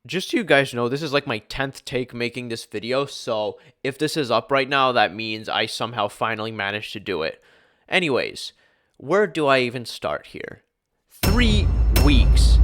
Just so you guys know, this is like my 10th take making this video, so if this is up right now, that means I somehow finally managed to do it. Anyways, where do I even start here? 3 weeks.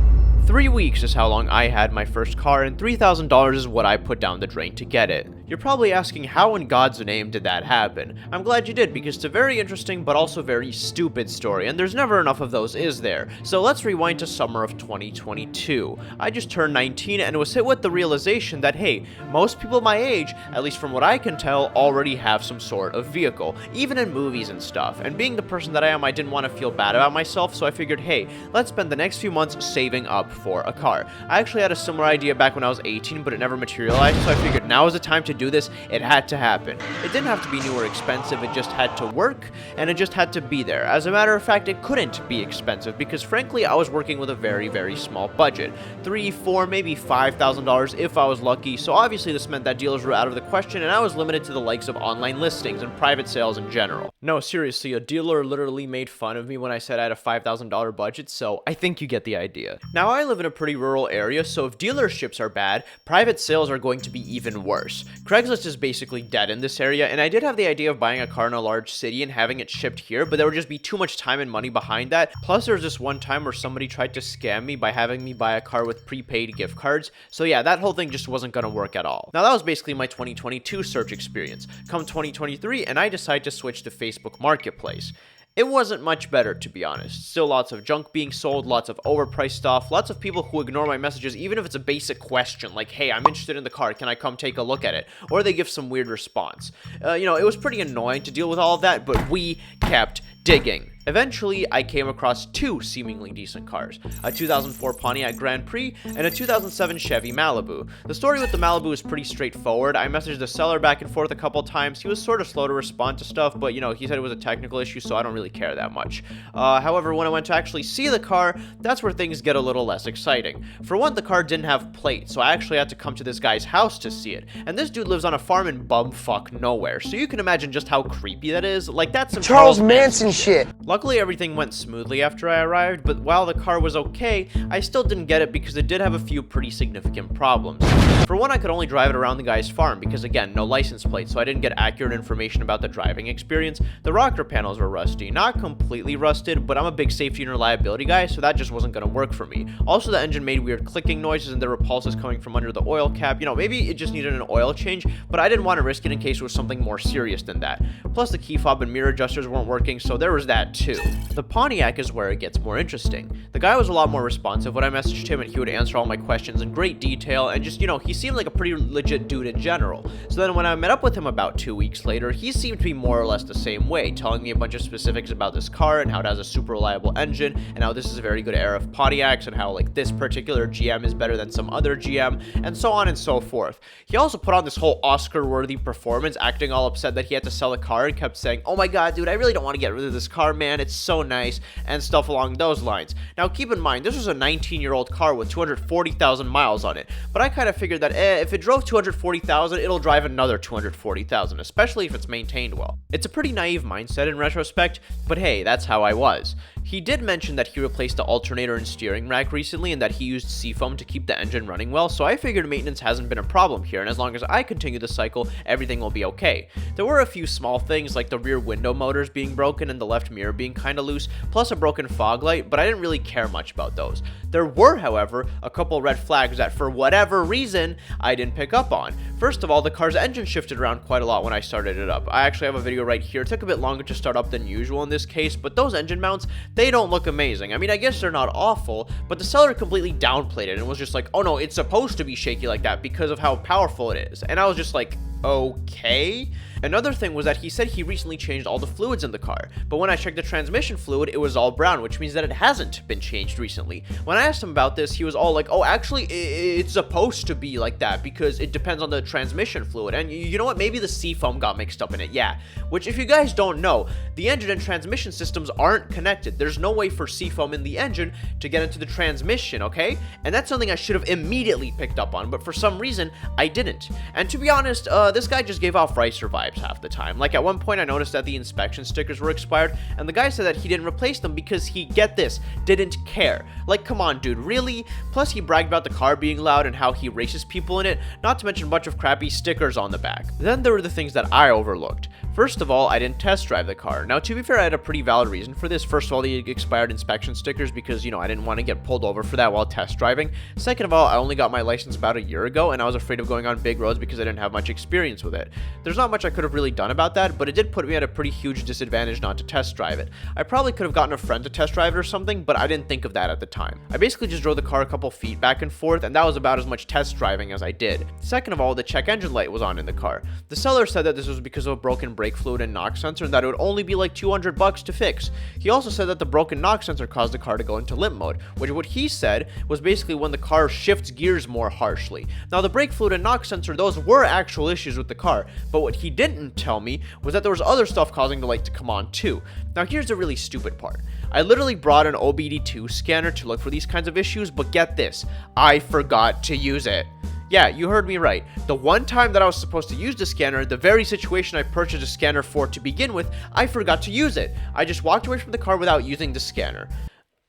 3 weeks is how long I had my first car, and $3,000 is what I put down the drain to get it. You're probably asking, how in God's name did that happen? I'm glad you did, because it's a very interesting but also very stupid story, and there's never enough of those, is there? So let's rewind to summer of 2022. I just turned 19 and was hit with the realization that, hey, most people my age, at least from what I can tell, already have some sort of vehicle, even in movies and stuff. And being the person that I am, I didn't want to feel bad about myself, so I figured, hey, let's spend the next few months saving up for a car. I actually had a similar idea back when I was 18, but it never materialized, so I figured now is the time to do this. It had to happen. It didn't have to be new or expensive, it just had to work, and it just had to be there. As a matter of fact, it couldn't be expensive, because frankly, I was working with a very, very small budget. $3, $4, maybe $5,000 if I was lucky, so obviously this meant that dealers were out of the question, and I was limited to the likes of online listings and private sales in general. No, seriously, a dealer literally made fun of me when I said I had a $5,000 budget, so I think you get the idea. Now, I live in a pretty rural area, so if dealerships are bad, private sales are going to be even worse. Craigslist is basically dead in this area, and I did have the idea of buying a car in a large city and having it shipped here, but there would just be too much time and money behind that. Plus, there was this one time where somebody tried to scam me by having me buy a car with prepaid gift cards, so yeah, that whole thing just wasn't gonna work at all. Now, that was basically my 2022 search experience. Come 2023, and I decided to switch to Facebook Marketplace. It wasn't much better, to be honest. Still lots of junk being sold, lots of overpriced stuff, lots of people who ignore my messages even if it's a basic question like, hey, I'm interested in the car, can I come take a look at it? Or they give some weird response. It was pretty annoying to deal with all of that, but we kept digging. Eventually, I came across two seemingly decent cars, a 2004 Pontiac Grand Prix and a 2007 Chevy Malibu. The story with the Malibu is pretty straightforward. I messaged the seller back and forth a couple times. He was sort of slow to respond to stuff, but he said it was a technical issue, so I don't really care that much. However, when I went to actually see the car, that's where things get a little less exciting. For one, the car didn't have plates, so I actually had to come to this guy's house to see it. And this dude lives on a farm in bumfuck nowhere, so you can imagine just how creepy that is. Like, that's some Charles Manson shit. Luckily, everything went smoothly after I arrived, but while the car was okay, I still didn't get it because it did have a few pretty significant problems. For one, I could only drive it around the guy's farm because, again, no license plate, so I didn't get accurate information about the driving experience. The rocker panels were rusty. Not completely rusted, but I'm a big safety and reliability guy, so that just wasn't going to work for me. Also, the engine made weird clicking noises and there were pulses coming from under the oil cap. Maybe it just needed an oil change, but I didn't want to risk it in case it was something more serious than that. Plus, the key fob and mirror adjusters weren't working, so there was that too. The Pontiac is where it gets more interesting. The guy was a lot more responsive when I messaged him, and he would answer all my questions in great detail, and just, he seemed like a pretty legit dude in general. So then when I met up with him about 2 weeks later, he seemed to be more or less the same way, telling me a bunch of specifics about this car and how it has a super reliable engine, and how this is a very good era of Pontiacs, and how like this particular GM is better than some other GM, and so on and so forth. He also put on this whole Oscar-worthy performance, acting all upset that he had to sell the car, and kept saying, oh my god, dude, I really don't want to get rid of this car, man, it's so nice, and stuff along those lines. Now, keep in mind, this was a 19-year-old car with 240,000 miles on it, but I kind of figured that if it drove 240,000, it'll drive another 240,000, especially if it's maintained well. It's a pretty naive mindset in retrospect, but hey, that's how I was. He did mention that he replaced the alternator and steering rack recently and that he used seafoam to keep the engine running well, so I figured maintenance hasn't been a problem here, and as long as I continue the cycle, everything will be okay. There were a few small things like the rear window motors being broken and the left mirror being kind of loose, plus a broken fog light, but I didn't really care much about those. There were, however, a couple red flags that for whatever reason, I didn't pick up on. First of all, the car's engine shifted around quite a lot when I started it up. I actually have a video right here. It took a bit longer to start up than usual in this case, but those engine mounts, they don't look amazing. I mean, I guess they're not awful, but the seller completely downplayed it and was just like, oh no, it's supposed to be shaky like that because of how powerful it is. And I was just like, okay. Another thing was that he said he recently changed all the fluids in the car, but when I checked the transmission fluid, it was all brown, which means that it hasn't been changed recently. When I asked him about this, he was all like, oh, actually, it's supposed to be like that because it depends on the transmission fluid, and you know what, maybe the seafoam got mixed up in it, yeah. Which, if you guys don't know, the engine and transmission systems aren't connected. There's no way for seafoam in the engine to get into the transmission, okay? And that's something I should have immediately picked up on, but for some reason, I didn't. And to be honest, this guy just gave off Ricer vibes. lives half the time. Like at one point I noticed that the inspection stickers were expired, and the guy said that he didn't replace them because he, get this, didn't care. Like, come on dude, really? Plus he bragged about the car being loud and how he races people in it, not to mention a bunch of crappy stickers on the back. Then there were the things that I overlooked. First of all, I didn't test drive the car. Now, to be fair, I had a pretty valid reason for this. First of all, the expired inspection stickers because, I didn't want to get pulled over for that while test driving. Second of all, I only got my license about a year ago, and I was afraid of going on big roads because I didn't have much experience with it. There's not much I could have really done about that, but it did put me at a pretty huge disadvantage not to test drive it. I probably could have gotten a friend to test drive it or something, but I didn't think of that at the time. I basically just drove the car a couple feet back and forth, and that was about as much test driving as I did. Second of all, the check engine light was on in the car. The seller said that this was because of a broken brake fluid and knock sensor and that it would only be like $200 to fix. He also said that the broken knock sensor caused the car to go into limp mode, which what he said was basically when the car shifts gears more harshly. Now the brake fluid and knock sensor, those were actual issues with the car, but what he didn't tell me was that there was other stuff causing the light to come on too. Now here's the really stupid part. I literally brought an OBD2 scanner to look for these kinds of issues, but get this, I forgot to use it. Yeah, you heard me right. The one time that I was supposed to use the scanner, the very situation I purchased a scanner for to begin with, I forgot to use it. I just walked away from the car without using the scanner.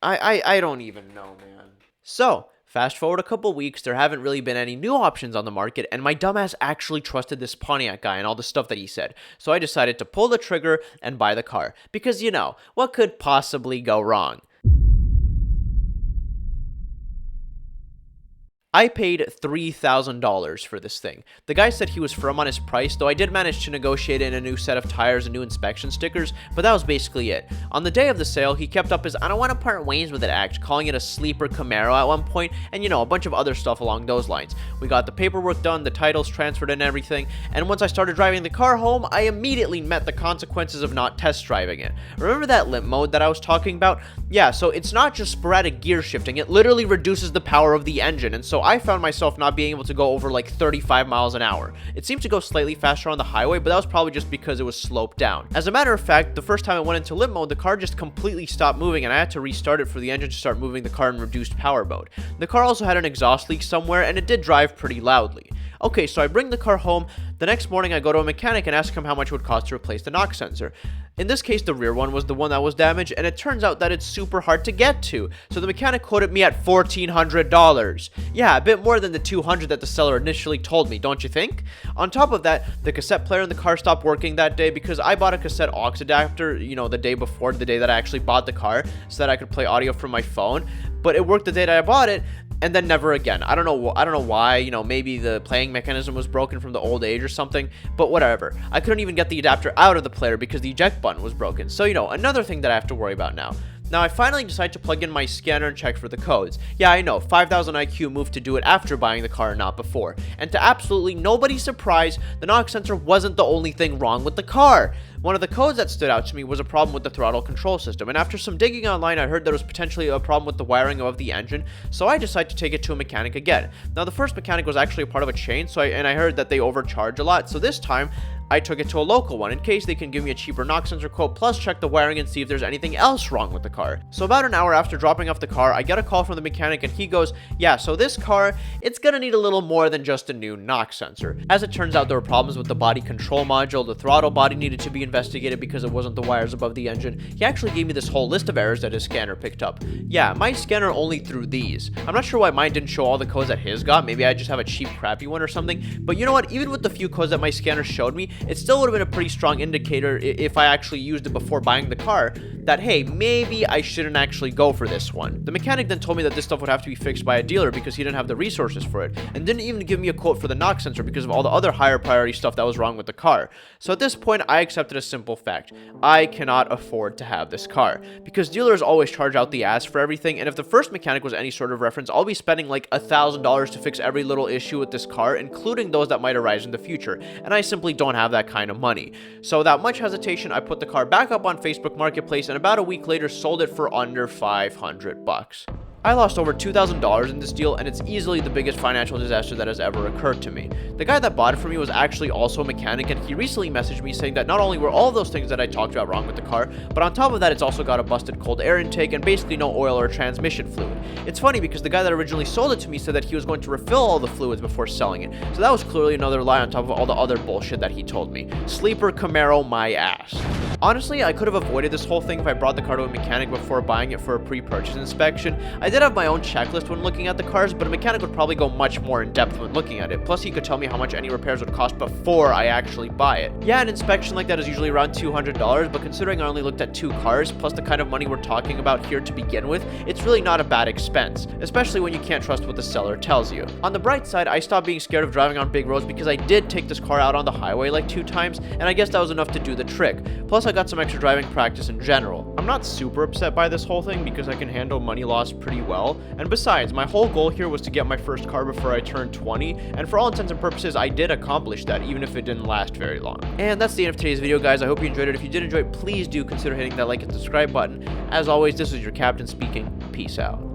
I don't even know, man. So, fast forward a couple weeks, there haven't really been any new options on the market, and my dumbass actually trusted this Pontiac guy and all the stuff that he said. So I decided to pull the trigger and buy the car. Because, what could possibly go wrong? I paid $3,000 for this thing. The guy said he was firm on his price, though I did manage to negotiate in a new set of tires and new inspection stickers, but that was basically it. On the day of the sale, he kept up his "I don't want to part ways with it" act, calling it a sleeper Camaro at one point, and a bunch of other stuff along those lines. We got the paperwork done, the titles transferred and everything, and once I started driving the car home, I immediately met the consequences of not test driving it. Remember that limp mode that I was talking about? Yeah, so it's not just sporadic gear shifting, it literally reduces the power of the engine, and so I found myself not being able to go over like 35 miles an hour. It seemed to go slightly faster on the highway, but that was probably just because it was sloped down. As a matter of fact, the first time I went into limp mode, the car just completely stopped moving, and I had to restart it for the engine to start moving the car in reduced power mode. The car also had an exhaust leak somewhere, and it did drive pretty loudly. Okay, so I bring the car home. The next morning, I go to a mechanic and ask him how much it would cost to replace the knock sensor. In this case, the rear one was the one that was damaged, and it turns out that it's super hard to get to. So the mechanic quoted me at $1,400. Yeah, a bit more than the $200 that the seller initially told me, don't you think? On top of that, the cassette player in the car stopped working that day because I bought a cassette aux adapter, the day before, the day that I actually bought the car, so that I could play audio from my phone. But it worked the day that I bought it, and then never again. I don't know why, maybe the playing mechanism was broken from the old age or something, but whatever. I couldn't even get the adapter out of the player because the eject button was broken. So, another thing that I have to worry about now. Now, I finally decided to plug in my scanner and check for the codes. Yeah, I know, 5000 IQ moved to do it after buying the car and not before. And to absolutely nobody's surprise, the knock sensor wasn't the only thing wrong with the car. One of the codes that stood out to me was a problem with the throttle control system, and after some digging online, I heard there was potentially a problem with the wiring of the engine, so I decided to take it to a mechanic again. Now, the first mechanic was actually a part of a chain, and I heard that they overcharge a lot, so this time, I took it to a local one in case they can give me a cheaper knock sensor quote, plus check the wiring and see if there's anything else wrong with the car. So about an hour after dropping off the car, I get a call from the mechanic and he goes, yeah, so this car, it's gonna need a little more than just a new knock sensor. As it turns out, there were problems with the body control module, the throttle body needed to be investigated because it wasn't the wires above the engine. He actually gave me this whole list of errors that his scanner picked up. Yeah, my scanner only threw these. I'm not sure why mine didn't show all the codes that his got, maybe I just have a cheap crappy one or something, but you know what, even with the few codes that my scanner showed me, it still would have been a pretty strong indicator if I actually used it before buying the car that, hey, maybe I shouldn't actually go for this one. The mechanic then told me that this stuff would have to be fixed by a dealer because he didn't have the resources for it, and didn't even give me a quote for the knock sensor because of all the other higher priority stuff that was wrong with the car. So at this point, I accepted a simple fact. I cannot afford to have this car because dealers always charge out the ass for everything, and if the first mechanic was any sort of reference, I'll be spending like $1,000 to fix every little issue with this car, including those that might arise in the future, and I simply don't have that kind of money. So without much hesitation, I put the car back up on Facebook Marketplace, and about a week later sold it for under $500. I lost over $2,000 in this deal, and it's easily the biggest financial disaster that has ever occurred to me. The guy that bought it for me was actually also a mechanic, and he recently messaged me saying that not only were all of those things that I talked about wrong with the car, but on top of that it's also got a busted cold air intake and basically no oil or transmission fluid. It's funny because the guy that originally sold it to me said that he was going to refill all the fluids before selling it, so that was clearly another lie on top of all the other bullshit that he told me. Sleeper Camaro my ass. Honestly, I could have avoided this whole thing if I brought the car to a mechanic before buying it for a pre-purchase inspection. I did have my own checklist when looking at the cars, but a mechanic would probably go much more in depth when looking at it. Plus, he could tell me how much any repairs would cost before I actually buy it. Yeah, an inspection like that is usually around $200, but considering I only looked at 2 cars, plus the kind of money we're talking about here to begin with, it's really not a bad expense, especially when you can't trust what the seller tells you. On the bright side, I stopped being scared of driving on big roads because I did take this car out on the highway like 2 times, and I guess that was enough to do the trick. Plus, I got some extra driving practice in general. I'm not super upset by this whole thing because I can handle money loss pretty well, and besides, my whole goal here was to get my first car before I turned 20, and for all intents and purposes, I did accomplish that, even if it didn't last very long. And that's the end of today's video, guys. I hope you enjoyed it. If you did enjoy it, please do consider hitting that like and subscribe button. As always, this is your captain speaking. Peace out.